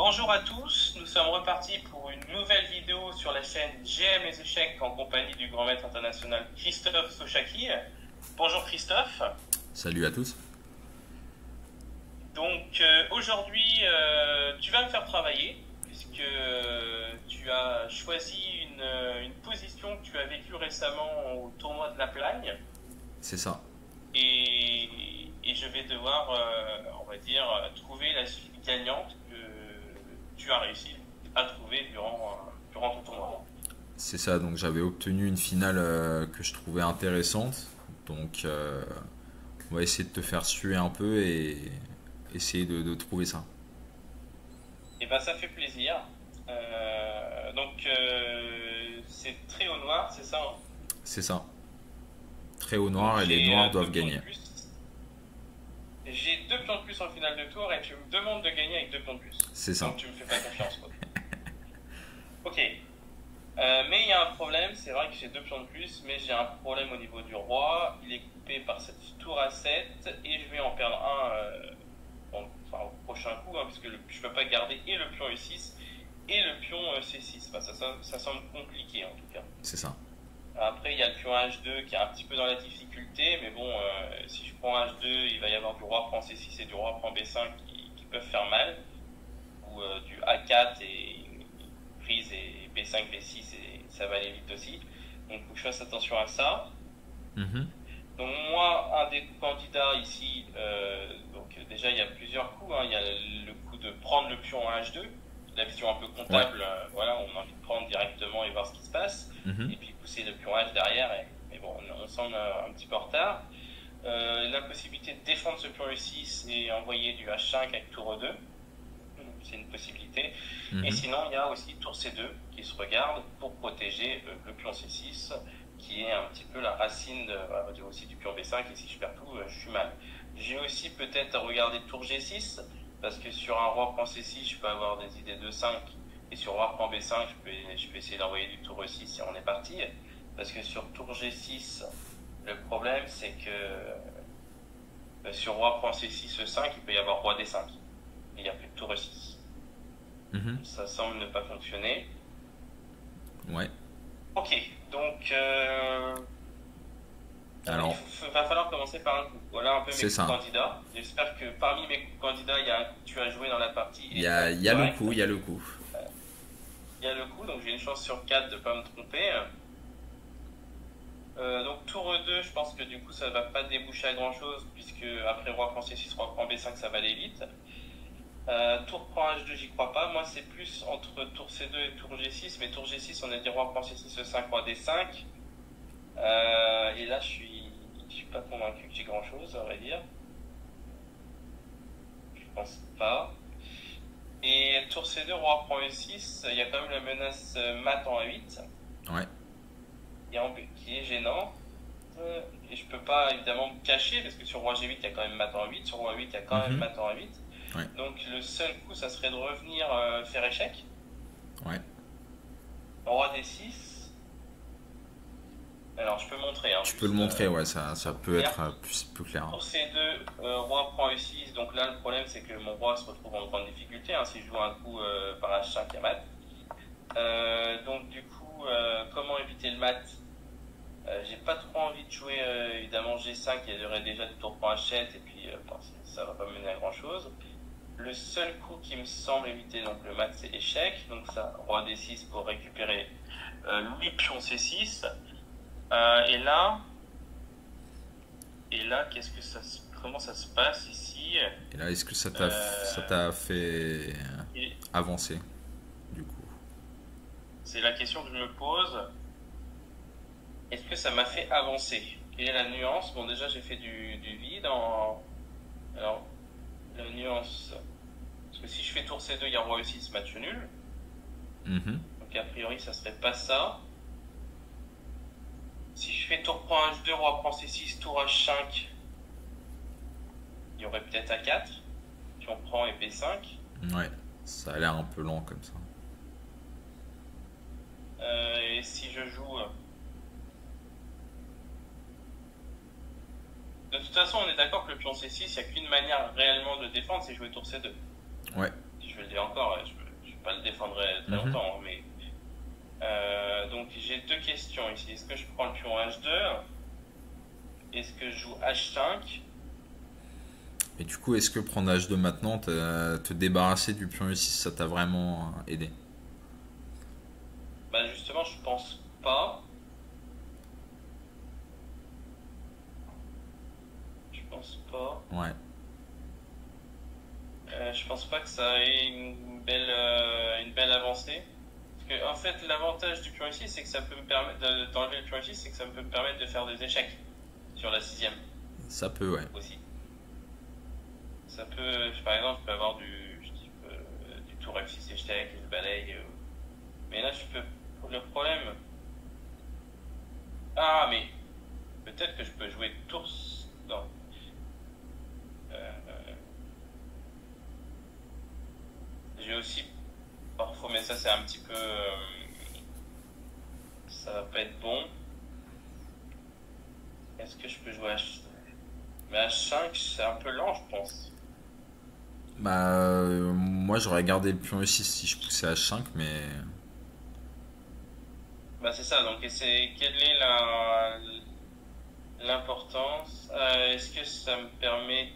Bonjour à tous, nous sommes repartis pour une nouvelle vidéo sur la chaîne GM les échecs en compagnie du grand maître international Christophe Sochaki. Bonjour Christophe. Salut à tous. Donc aujourd'hui tu vas me faire travailler puisque tu as choisi une position que tu as vécue récemment au tournoi de la Plagne. C'est ça. Et je vais devoir, on va dire, trouver la suite gagnante que tu as réussi à trouver durant ton tournoi. C'est ça, donc j'avais obtenu une finale que je trouvais intéressante. Donc on va essayer de te faire suer un peu et essayer de trouver ça. Et ben ça fait plaisir. Donc c'est très au noir, c'est ça, hein? C'est ça. Très au noir Donc, et les j'ai, noirs deux doivent pions de gagner. plus. J'ai 2 pions de plus en finale de tour et tu me demandes de gagner avec 2 pions de plus. C'est ça. Donc tu me fais pas confiance, quoi. Ok. Mais il y a un problème, c'est vrai que j'ai 2 pions de plus, mais j'ai un problème au niveau du roi. Il est coupé par cette tour à 7 et je vais en perdre un au prochain coup, hein, puisque je peux pas garder et le pion E6 et le pion C6. Enfin, ça semble compliqué en tout cas. C'est ça. Après, il y a le pion H2 qui est un petit peu dans la difficulté, mais bon, si je prends H2, il va y avoir du roi prend C6 et du roi prend B5 qui peuvent faire mal, ou du A4 et prise et B5, B6, et ça va aller vite aussi. Donc, il faut que je fasse attention à ça. Mhm. Donc, moi, un des candidats ici, donc déjà, il y a plusieurs coups, hein. Il y a le coup de prendre le pion à H2, la vision un peu comptable, voilà, on a envie de prendre directement et voir ce qui se passe. Mhm. Et puis pousser le pion H derrière, mais bon, on semble un petit peu en retard. La possibilité de défendre ce pion E6 et envoyer du H5 avec tour E2, c'est une possibilité. Mhm. Et sinon, il y a aussi tour C2 qui se regarde pour protéger le pion C6, qui est un petit peu la racine aussi du pion B5, et si je perds tout, je suis mal. J'ai aussi peut-être à regarder tour G6, parce que sur un roi prend C6, je peux avoir des idées de 5. Et sur roi prend B5, je peux essayer d'envoyer du tour E6 si on est parti. Parce que sur tour G6, le problème c'est que sur roi prend C6, E5, il peut y avoir roi D5. Et il n'y a plus de tour E6. Mhm. Ça semble ne pas fonctionner. Ouais. Ok, donc Alors, il va falloir commencer par un coup. Voilà un peu mes c'est coups de ça. candidat. J'espère que parmi mes coups de candidat, il y a un coup que tu as joué dans la partie. Il y a le coup, il y a le coup. Il y a le coup, donc j'ai une chance sur 4 de ne pas me tromper. Donc tour E2, je pense que du coup ça va pas déboucher à grand chose, puisque après roi prend C6, roi prend B5, ça va aller vite. Tour prend H2, j'y crois pas. Moi c'est plus entre tour C2 et tour G6, mais tour G6 on a dit roi prend C6, E5, roi D5. Et là je suis pas convaincu que j'ai grand chose, à vrai dire. Je pense pas. Et tour C2, roi prend E6, il y a quand même la menace mat en A8. Ouais. Qui est gênant. Et je peux pas évidemment me cacher parce que sur roi G8 il y a quand même mat en 8, sur roi 8 il y a quand même Mhm. mat en 8. Ouais. Donc le seul coup ça serait de revenir faire échec. Ouais. Roi D6. Alors je peux montrer. Hein, Tu peux le montrer, ouais, ça peut clair. être plus clair. Pour C2, roi prend E6. Donc là le problème c'est que mon roi se retrouve en grande difficulté. Hein, si je joue un coup par H5 il y a mat. Donc du coup comment éviter le mat? J'ai pas trop envie de jouer évidemment G5, il y aurait déjà du tour prend H7 et puis ça va pas mener à grand chose. Le seul coup qui me semble éviter donc le mat c'est échec, donc ça roi D6 pour récupérer Louis pion C6. Et là comment ça se passe ici? Et là, est-ce que ça Euh, t'a fait et avancer, du coup? c'est la question que je me pose. Est-ce que ça m'a fait avancer? Quelle est la nuance? Bon déjà j'ai fait du vide en... Alors, la nuance... Parce que si je fais tour C2, il y a roi E6, match nul. Mhm. Donc a priori, ça serait pas ça. Si je fais tour prend H2, roi prend C6, tour H5, il y aurait peut-être A4. Pion prend et B5. Ouais. Ça a l'air un peu lent comme ça. Et si je joue... De toute façon, on est d'accord que le pion C6, il n'y a qu'une manière réellement de défendre, c'est jouer tour C2. Ouais. Si je le dis encore, je très Mhm. longtemps, hein, mais donc j'ai deux questions ici. Est-ce que je prends le pion H2? Est-ce que je joue H5? Et du coup, est-ce que prendre H2 maintenant, te débarrasser du pion E6, ça t'a vraiment aidé? Bah justement, je pense pas. Je pense pas. Ouais. Je pense pas que ça ait une belle avancée. Parce que, en fait, l'avantage du pion ici, c'est que ça peut me permettre d'enlever le pion ici, c'est que ça peut me permettre de faire des échecs sur la sixième Ça peut, ouais. aussi. Ça peut, par exemple, je peux avoir du tour F6 échec, je balaye. Mais là, je peux. Le problème. Ah, mais peut-être que je peux jouer tour. Non. Euh, j'ai aussi parfois, mais ça, c'est un petit peu. Ça va pas être bon. Est-ce que je peux jouer H... Mais H5, c'est un peu lent, je pense. Bah, moi j'aurais gardé le pion E6 si je poussais H5, mais Bah, c'est ça, donc quelle est l'importance? Est-ce que ça me permet.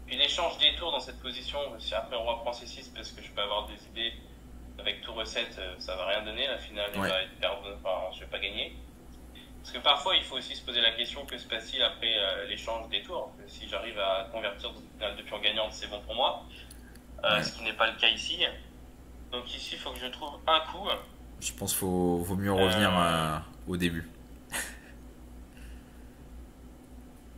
Puis l'échange des tours dans cette position, si après roi prend C6, parce que je peux avoir des idées avec tour E7, ça va rien donner, la finale elle ouais. va être perdue, enfin, je vais pas gagner. Parce que parfois il faut aussi se poser la question que se passe-t-il après l'échange des tours? Si j'arrive à convertir une finale de pion gagnante, c'est bon pour moi. Ouais. Ce qui n'est pas le cas ici. Donc ici, il faut que je trouve un coup. Je pense qu'il vaut mieux revenir Euh, au début.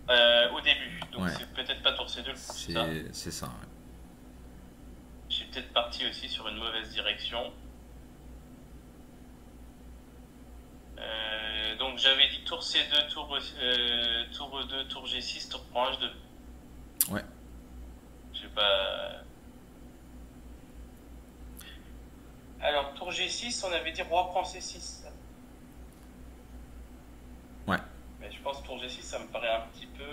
Au début. Donc Ouais, c'est peut-être pas tour C2 le coup, c'est ça. c'est ça. Ouais. Je suis peut-être parti aussi sur une mauvaise direction. Donc j'avais dit tour C2, tour E2, tour G6, tour prend H2. Ouais. Je sais pas. Alors tour G6, on avait dit roi prend C6. Ouais. Mais je pense que tour G6, ça me paraît un petit peu.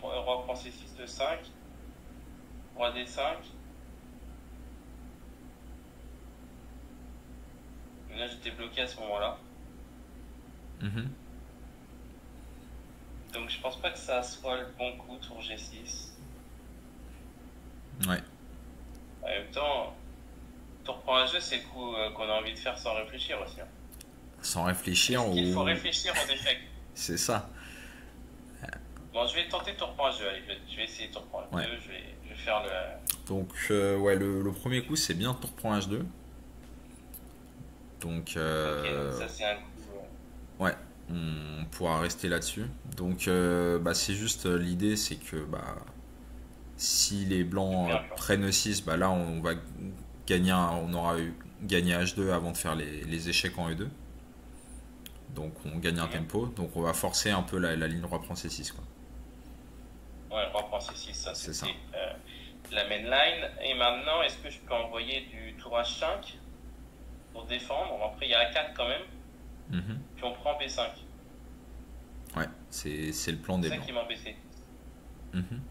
Roi prend C6 de 5. Roi D5. Là, j'étais bloqué à ce moment-là. Mhm. Donc, je pense pas que ça soit le bon coup, tour G6. Ouais. En même temps, tour prend H2, c'est le coup qu'on a envie de faire sans réfléchir aussi, hein. Sans réfléchir Est-ce qu'il faut ou. réfléchir aux échecs? C'est ça. Bon, je vais tenter tour prend H2. Allez, je vais essayer tour prend H2. Ouais. Je vais faire le. Donc, ouais, le premier coup, c'est bien tour prend H2. Donc, Ok, donc ça, c'est un coup. ouais, on pourra rester là-dessus. Donc, bah, c'est juste l'idée, c'est que bah, si les blancs Bien, quoi. prennent E6, bah, là, on va on aura gagné H2 avant de faire les échecs en E2. Donc, on gagne un Mhm. tempo. Donc, on va forcer un peu la ligne roi prend C6, quoi. Ouais, roi prend C6, ça, C'est ça. c'était la main line. Et maintenant, est-ce que je peux envoyer du tour H5 pour défendre? Après, il y a A4 quand même. Mhm. Puis on prend B5. Ouais, c'est le plan des C'est ça blancs. qui m'embêtait. Mhm.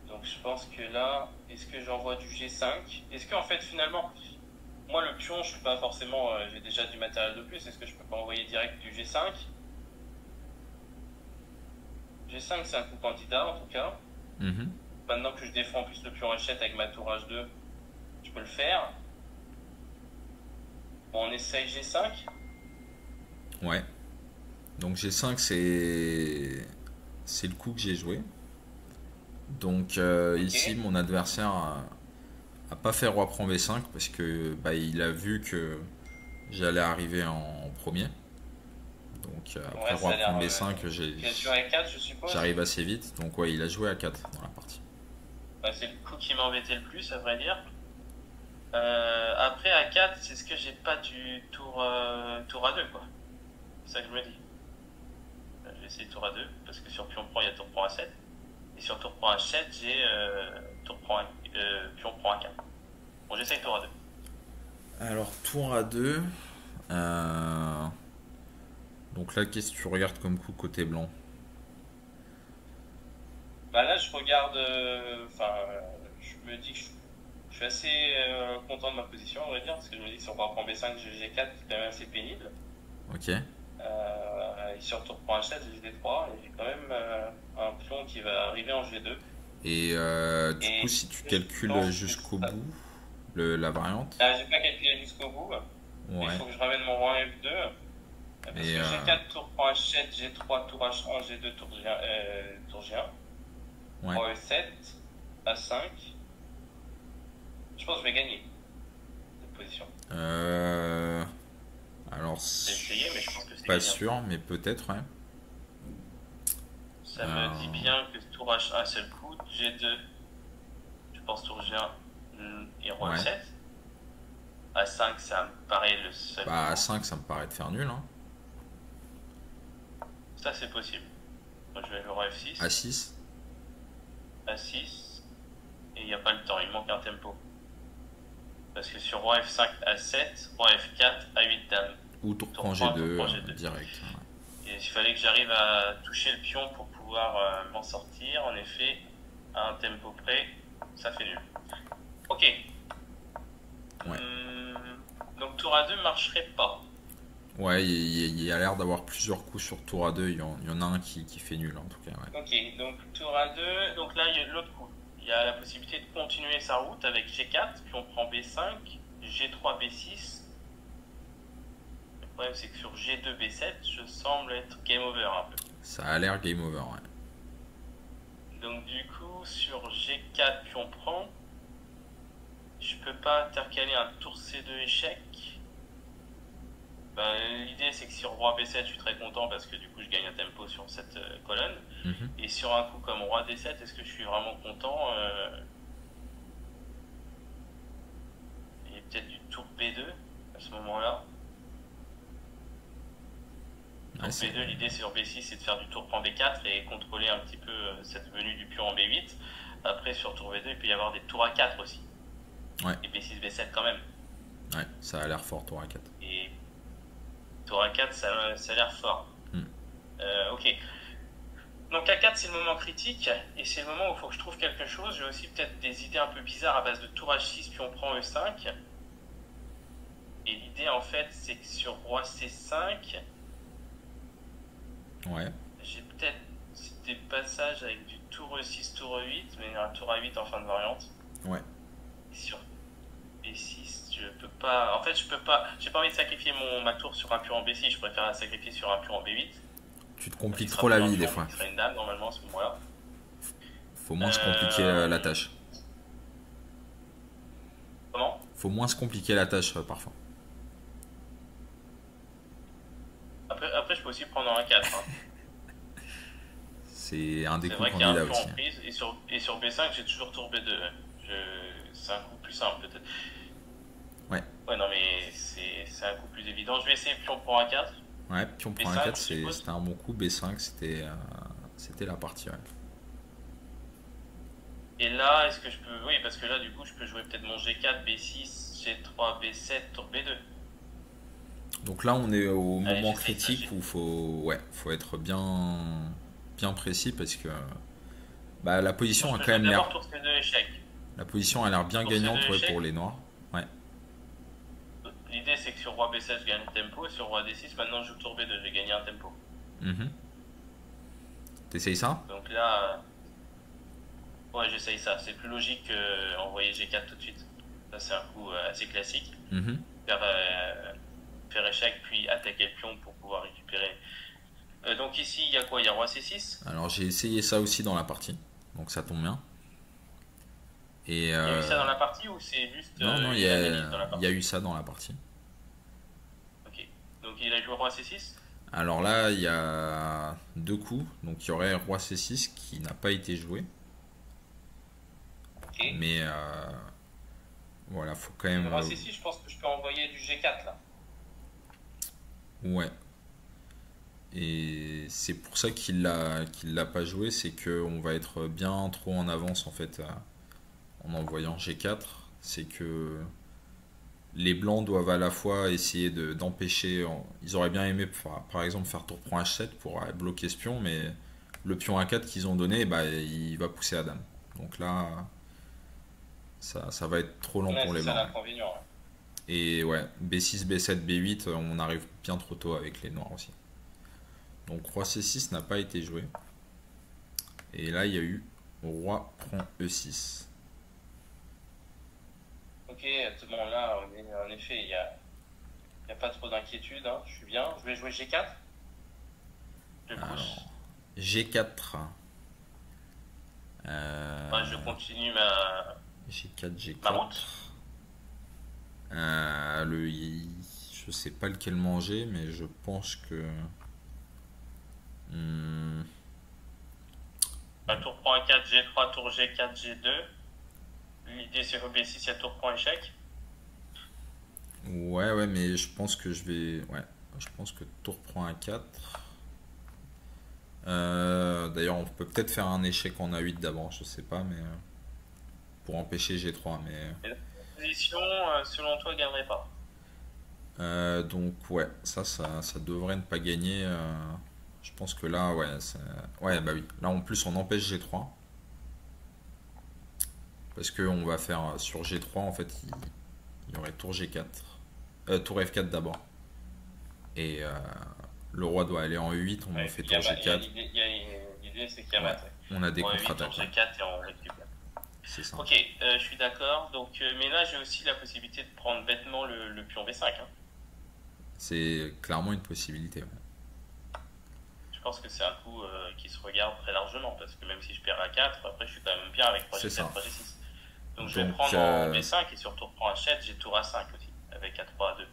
Donc je pense que là, est-ce que j'envoie du G5? Est-ce qu'en fait finalement, moi le pion, je suis pas forcément, j'ai déjà du matériel de plus. Est-ce que je peux pas envoyer direct du G5? G5 c'est un coup candidat en tout cas. Mhm. Maintenant que je défends en plus le pion H7 avec ma tour H2, je peux le faire. Bon, on essaye G5. Ouais. Donc, G5, c'est le coup que j'ai joué. Donc, Ok. ici, mon adversaire a pas fait roi prend B5 parce que bah, il a vu que j'allais arriver en premier. Donc après Ouais, roi ça a prend l'air. B5, Tu as joué A4, je suppose. j'arrive assez vite. Donc ouais, il a joué à 4 dans la partie. Bah, c'est le coup qui m'embêtait le plus, à vrai dire. Après A4, c'est ce que j'ai pas du tour A2 quoi. C'est ça que je me dis. Je vais essayer tour A2 parce que sur pion prend il y a tour prend A7 et sur tour prend H7 j'ai pion prend A4. Bon, j'essaye tour A2. Alors tour à 2. Donc là, qu'est-ce que tu regardes comme coup côté blanc? Bah là je regarde, enfin je me dis que je Je suis assez content de ma position, on va dire, parce que je me dis que si on reprend B5, G4, c'est quand même assez pénible. Ok. Et sur tour pour H7, j'ai D3, et j'ai quand même un pion qui va arriver en G2. Et du coup, Et si tu je calcules pense que jusqu'au ça... bout la variante, J'ai pas calculé jusqu'au bout, mais il ouais. faut que je ramène mon roi F2. Parce Et que G4, tour prend H7, G3, tour H1, G2, tour G1, tour G1. ouais. Roi E7, A5. Je pense que je vais gagner cette position. Alors, J'ai essayé, mais je pense que c'est pas gagnant. sûr, mais peut-être, ouais. Ça me dit bien que tour H1 c'est le coup, G2, je pense tour G1 et roi Ouais. E7. A5, ça me paraît le seul. Bah, à 5, ça me paraît de faire nul, hein. Ça, c'est possible. Moi, je vais le roi F6. A6. A6. Et il n'y a pas le temps, il manque un tempo. Parce que sur roi F5, A7, roi F4, A8 dame. Ou tour Tour prend 3, G2, tour prend G2. direct. Ouais. Et il fallait que j'arrive à toucher le pion pour pouvoir m'en sortir. En effet, à un tempo près, ça fait nul. Ok. Ouais. Donc tour A2 marcherait pas. Ouais, il y a l'air d'avoir plusieurs coups sur tour A2. Il y en a un qui fait nul, en tout cas. Ouais. Ok, donc tour A2. Donc là, il y a l'autre coup. Il y a la possibilité de continuer sa route avec G4, puis on prend B5, G3, B6. Le problème, c'est que sur G2, B7, je semble être game over un peu. Ça a l'air game over, ouais. Donc du coup, sur G4, puis on prend. Je peux pas intercaler un tour C2 échec. L'idée, c'est que sur roi B7, je suis très content parce que du coup, je gagne un tempo sur cette colonne. Et sur un coup comme roi D7, est-ce que je suis vraiment content Il y a peut-être du tour B2 à ce moment-là. Tour B2, l'idée sur B6, c'est de faire du tour prend B4 et contrôler un petit peu cette venue du pion en B8. Après, sur tour B2, il peut y avoir des tours A4 aussi. Ouais. Et B6, B7 quand même. Ouais, ça a l'air fort, tour A4. Et tour A4, ça a l'air fort. Ok. Donc A4, c'est le moment critique, et c'est le moment où il faut que je trouve quelque chose. J'ai aussi peut-être des idées un peu bizarres à base de tour H6, puis on prend E5. Et l'idée, en fait, c'est que sur roi C5, ouais. j'ai peut-être des passages avec du tour E6, tour E8, mais un tour A8 en fin de variante. Ouais. Et sur B6, je peux pas... En fait, je peux pas... J'ai pas envie de sacrifier ma tour sur un pion en B6, je préfère la sacrifier sur un pion en B8. Tu te compliques trop la vie, des fois. Il serait une dame, normalement, à ce moment-là. Faut moins se compliquer la tâche. Comment ? Faut moins se compliquer la tâche, parfois. Après, je peux aussi prendre un 4. Hein. C'est un des coups vrai qu'il y a candidats un pion aussi. en prise, et sur B5, j'ai toujours tour B2. C'est un coup plus simple, peut-être. Ouais. Ouais, non, mais c'est un coup plus évident. Je vais essayer pion prend A4. Ouais, pion prend B5, A4, c'était un bon coup. B5, c'était la partie, ouais. Et là, est-ce que je peux... Oui, parce que là, du coup, je peux jouer peut-être mon G4, B6, G3, B7, tour B2. Donc là, on est au moment j'essaie, critique où faut être bien précis parce que la position a quand même l'air. Tour C2 échec. La position a l'air bien Tour gagnante C2 échec. pour les noirs. Ouais. L'idée, c'est que sur roi B7, je gagne un tempo, et sur roi D6, maintenant, je joue tour B2, je vais gagner un tempo. T'essayes ça? Donc là, ouais, j'essaye ça. C'est plus logique qu'envoyer G4 tout de suite. Ça, c'est un coup assez classique. Faire échec, puis attaquer le pion pour pouvoir récupérer. Donc ici, il y a quoi? Il y a roi C6. Alors j'ai essayé ça aussi dans la partie, donc ça tombe bien. Et il y a eu ça dans la partie ou c'est juste non, il y a eu ça dans la partie. Ok. Donc il a joué roi C6. Alors là, il y a deux coups. Donc il y aurait roi C6 qui n'a pas été joué. Ok. Mais voilà, faut quand même. Roi C6, je pense que je peux envoyer du G4 là. Ouais. Et c'est pour ça qu'il l'a pas joué, c'est qu'on va être bien trop en avance en fait en envoyant G4. C'est que les blancs doivent à la fois essayer d'empêcher. Ils auraient bien aimé par exemple faire tour prend H7 pour bloquer ce pion, mais le pion A4 qu'ils ont donné, il va pousser à dame. Donc là, Ça va être trop lent Ouais, pour c'est les ça blancs. Ouais. l'inconvénient. Ouais. Et ouais, B6, B7, B8, on arrive bien trop tôt avec les noirs aussi. Donc roi C6 n'a pas été joué. Et là, il y a eu roi prend E6. Ok, bon là, en effet, y a pas trop d'inquiétude, hein, je suis bien. Je vais jouer G4, je pousse. Alors, G4. Euh, Enfin, je continue G4, ma G4. route. Je sais pas lequel manger, mais je pense que. Hmm, Bah, tour prend A4, G3, tour G4, G2. L'idée c'est B6, il y a tour prend échec. ouais, ouais, mais je pense que je vais. Ouais, je pense que tour prend A4. D'ailleurs, on peut peut-être faire un échec en A8 d'abord, je sais pas, mais pour empêcher G3. Mais Et la position, selon toi, gagnerait pas. donc ouais, ça devrait ne pas gagner. Je pense que là, ouais, ouais, bah oui. Là, en plus, on empêche G3 parce que on va faire sur G3 en fait, il y aurait tour G4, tour F4 d'abord, et le roi doit aller en E8, on en Ouais, fait puis tour G4. l'idée c'est qu'il y a Ouais, mat. Ouais. on a des Bon, 8 tour contre-attaques, ouais. G4 et on récupère. C'est ça. Ok, je suis d'accord. Donc, mais là, j'ai aussi la possibilité de prendre bêtement le pion B5. Hein. C'est clairement une possibilité. Ouais. Je pense que c'est un coup qui se regarde très largement parce que même si je perds A4, après je suis quand même bien avec C'est 3G7, ça. 3G6. Donc je vais Donc, prendre en B5 et sur tour prend H7, j'ai tour A5 aussi avec A3, A2.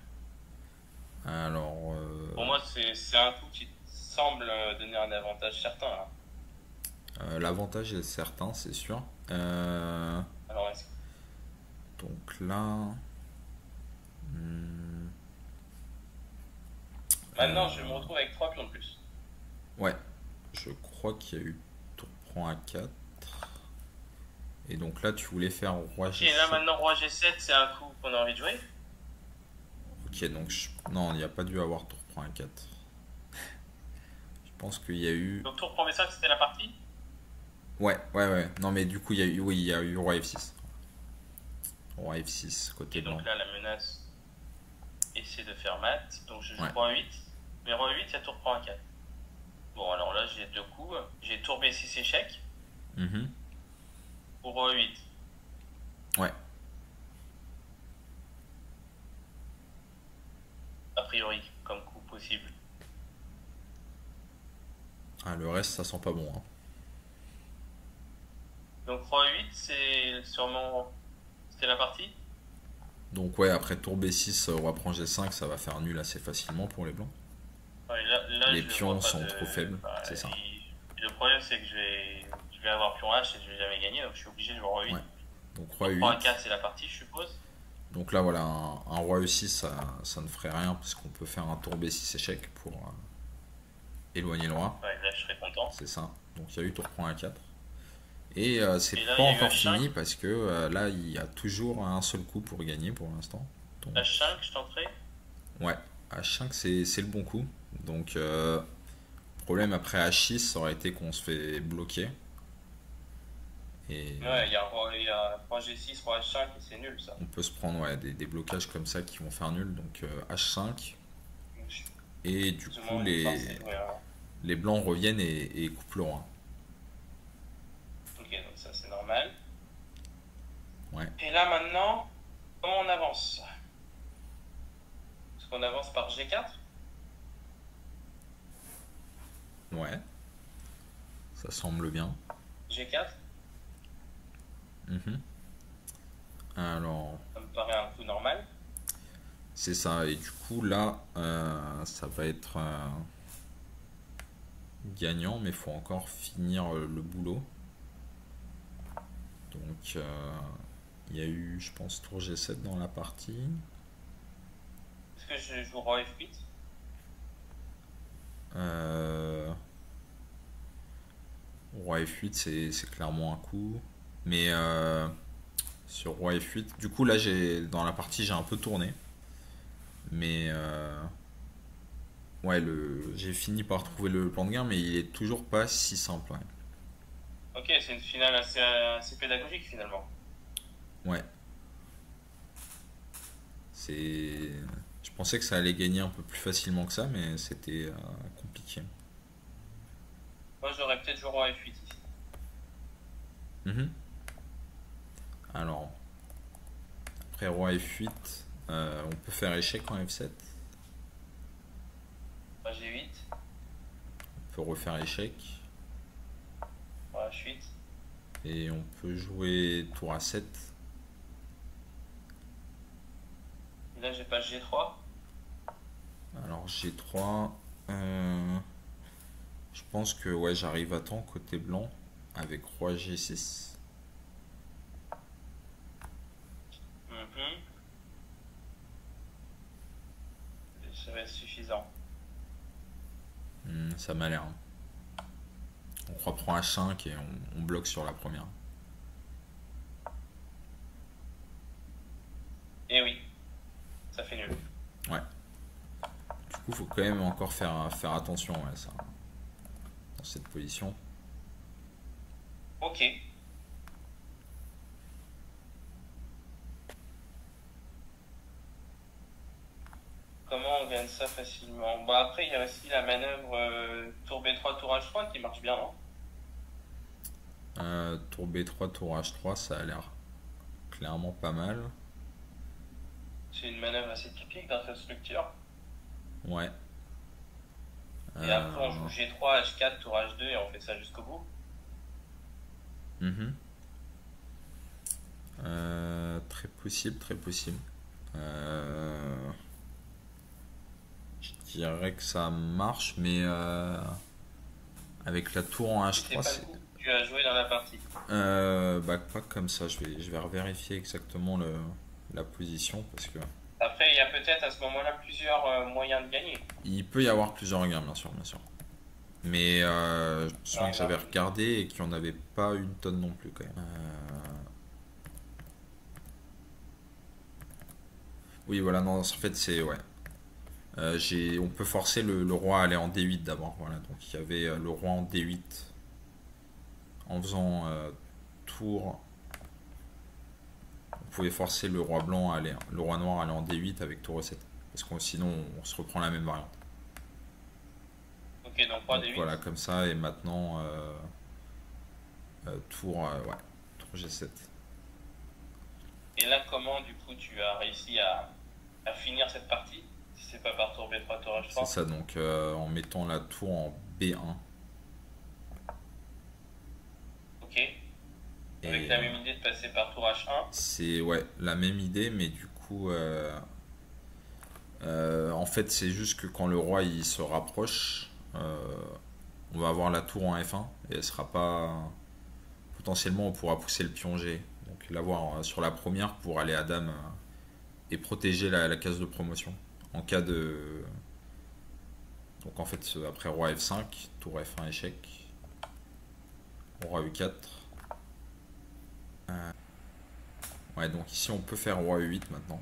alors, Pour moi, c'est un coup qui semble donner un avantage certain. Hein. l'avantage est certain, c'est sûr. Alors, Donc là, hmm, maintenant, je me retrouve avec 3 pions de plus. ouais, je crois qu'il y a eu tour prend A4. Et donc là, tu voulais faire roi Ok, là G7. maintenant, roi G7, c'est un coup qu'on a envie de jouer. Ok, donc non, il n'y a pas dû avoir tour prend A4. Je pense qu'il y a eu. Donc tour prend B5, c'était la partie. Ouais, ouais, ouais. Non, mais du coup, il y a eu, oui, il y a eu roi F6. Roi F6, côté Et blanc. donc là, la menace, essaie de faire mat. Donc je joue Ouais. roi 8. Mais roi 8, il y a tour prend A4. Bon, alors là, j'ai deux coups. J'ai tour B6 échec Mhm. ou roi 8. Ouais. A priori, comme coup possible. Ah, le reste, ça sent pas bon. Hein. Donc roi 8, c'est sûrement. C'était la partie. Donc ouais, après tour B6, roi prend G5, ça va faire nul assez facilement pour les blancs. Ouais, là, Les je pions vois pas sont de. trop faibles, Bah, c'est ça. le problème, c'est que je vais avoir pion H et je vais jamais gagner, donc je suis obligé de jouer roi 8. Ouais. Donc roi Donc roi E8. A4, c'est la partie, je suppose. Donc là, voilà, un roi E6, ça ne ferait rien parce qu'on peut faire un tour B6 échec pour éloigner le roi. Ouais, là, je serais content. C'est ça. Donc il y a eu tour prend A4. Et c'est Et là, pas il y a eu encore H5. fini parce que là, il y a toujours un seul coup pour gagner pour l'instant. Donc, H5, je tenterai. ouais, H5, c'est le bon coup. Donc, problème après H6, ça aurait été qu'on se fait bloquer. Et Ouais, il y a roi G6, roi H5, et c'est nul ça. on peut se prendre ouais, des blocages comme ça qui vont faire nul. Donc, H5. Donc, je suis Et du plus ou coup, moins forcé de jouer un. les blancs reviennent et coupent le roi. Ok, donc ça c'est normal. Ouais. Et là maintenant, comment on avance? Est-ce qu'on avance par G4? Ouais, ça semble bien. G4? Mhm. Alors, Ça me paraît un coup normal. c'est ça. Et du coup, là, ça va être gagnant, mais il faut encore finir le boulot. Donc, il y a eu, je pense, tour G7 dans la partie. Est-ce que je joue roi F8? Euh, Roi F8, c'est clairement un coup. Mais sur Roi F8, du coup, là, dans la partie, j'ai un peu tourné. Mais ouais, j'ai fini par trouver le plan de guerre, mais il est toujours pas si simple. Ouais. Ok, c'est une finale assez pédagogique finalement. Ouais, c'est. Je pensais que ça allait gagner un peu plus facilement que ça, mais c'était compliqué. Moi, j'aurais peut-être joué roi F8 ici. Mhm. Alors, après roi F8, on peut faire échec en F7. Roi G8, On peut refaire échec. roi H8. Et on peut jouer tour A7. Et là, j'ai pas le G3. Alors G3, je pense que ouais, j'arrive à temps côté blanc avec roi G6. Mhm. Ça va être suffisant. Ça m'a l'air. On reprend H5 et on bloque sur la première. Et oui, ça fait nul. Ouais. Du coup, faut quand même encore faire attention ouais, ça, dans cette position. Ok. Comment on gagne ça facilement? Bah après, il y a aussi la manœuvre tour B3, tour H3 qui marche bien, non? Tour B3, tour H3, ça a l'air clairement pas mal. C'est une manœuvre assez typique dans cette structure. Ouais. Et après, on Euh, joue G3, H4, tour H2 et on fait ça jusqu'au bout. mhm. Très possible, très possible. Euh, je dirais que ça marche, mais avec la tour en C'était H3, pas le c'est coup que tu as joué dans la partie. bah, pas comme ça. Je vais revérifier exactement la position parce que Après, il y a peut-être à ce moment-là plusieurs moyens de gagner. il peut y avoir plusieurs gains, bien sûr, bien sûr. Mais je me souviens Non, que bah, j'avais regardé et qu'il n'y en avait pas une tonne non plus quand même. Oui, voilà, non, en fait, c'est ouais. On peut forcer le roi à aller en D8 d'abord. Voilà, donc il y avait le roi en D8 en faisant tour. On pouvait forcer le roi blanc à aller, le roi noir à aller en D8 avec tour E7. Parce que sinon on se reprend la même variante. ok, donc roi Donc D8. voilà, comme ça, et maintenant tour, ouais, tour G7. Et là, comment du coup tu as réussi à finir cette partie? Si c'est pas par tour B3, tour C'est H3. ça, donc en mettant la tour en B1. Ok. Avec Et la même idée de passer par tour H1. c'est ouais, la même idée, mais du coup, en fait, c'est juste que quand le roi il se rapproche, on va avoir la tour en F1 et elle sera pas. Potentiellement, on pourra pousser le pion G. Donc l'avoir sur la première pour aller à dame et protéger la case de promotion. En cas de. Donc en fait, après roi F5, tour F1 échec, roi E4. Ouais, donc ici on peut faire roi E8 maintenant.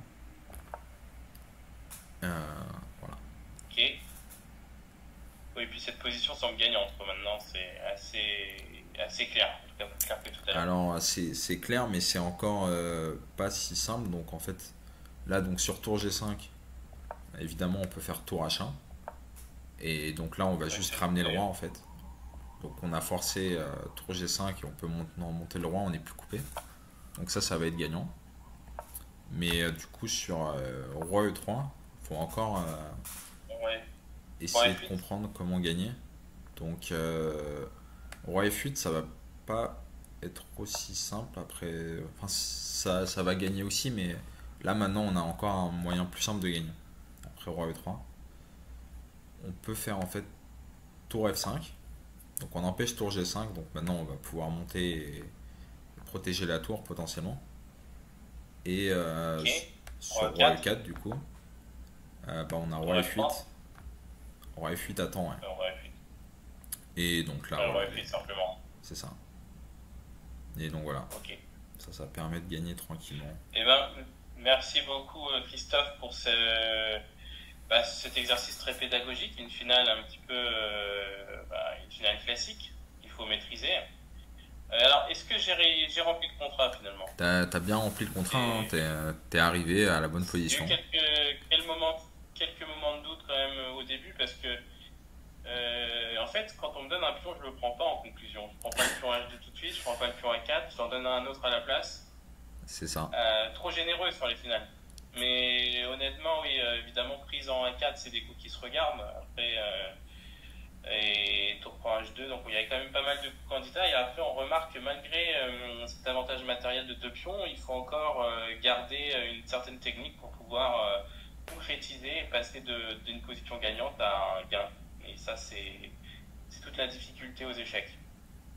Voilà. Ok. Oui, puis cette position semble gagnante quoi, maintenant, c'est assez clair. En tout cas, plus clair que tout à l'heure. Alors c'est clair, mais c'est encore pas si simple. Donc en fait, là donc sur tour G5, évidemment on peut faire tour H1. Et donc là on va Ouais, juste c'est ramener le roi monté. en fait. Donc on a forcé tour G5 et on peut maintenant monter le roi, on n'est plus coupé. Donc ça va être gagnant. Mais du coup sur roi E3, il faut encore Ouais. Roi essayer de F8. comprendre comment gagner. Donc roi F8 ça va pas être aussi simple après. Enfin ça va gagner aussi, mais là maintenant on a encore un moyen plus simple de gagner. Après roi E3, on peut faire en fait tour F5. Donc on empêche tour G5, donc maintenant on va pouvoir monter et protéger la tour potentiellement. Et Ok. sur Roi roi 4. E4 du coup, bah, on a Tour roi F3. F8. Roi F8 attend, ouais. Roi F8. Et donc là, Ouais, voilà, roi F8 simplement. c'est ça. Et donc voilà, Ok. ça permet de gagner tranquillement. Eh ben, merci beaucoup Christophe pour cet exercice très pédagogique, une finale un petit peu, une finale classique qu'il faut maîtriser. Alors, est-ce que j'ai rempli le contrat finalement? T'as bien rempli le contrat, hein, Et t'es arrivé à la bonne j'ai eu position. quelques moments de doute quand même au début parce que en fait, quand on me donne un pion, je le prends pas en conclusion. Je prends pas le pion H2 tout de suite, je prends pas le pion A4, j'en donne un autre à la place. C'est ça. Trop généreux sur les finales. Mais honnêtement, oui, évidemment, prise en A4, c'est des coups qui se regardent. Après, et tour prend H2, donc il y avait quand même pas mal de candidats. Et après, on remarque que malgré cet avantage matériel de deux pions, il faut encore garder une certaine technique pour pouvoir concrétiser et passer d'une position gagnante à un gain. Et ça, c'est toute la difficulté aux échecs.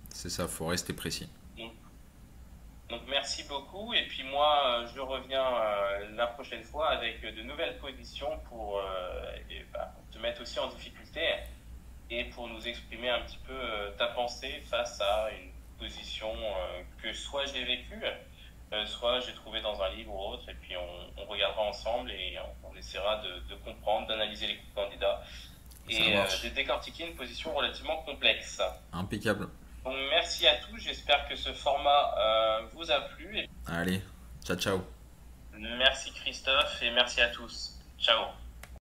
C'est ça, faut rester précis. Donc, donc merci beaucoup. Et puis moi, je reviens la prochaine fois avec de nouvelles positions pour te mettre aussi en difficulté et pour nous exprimer un petit peu ta pensée face à une position que soit j'ai vécue, soit j'ai trouvé dans un livre ou autre. Et puis on regardera ensemble et on essaiera de comprendre, d'analyser les candidats Ça et de marche. décortiquer une position relativement complexe. Impeccable. Donc merci à tous, j'espère que ce format vous a plu. Allez, ciao ciao. Merci Christophe et merci à tous. Ciao.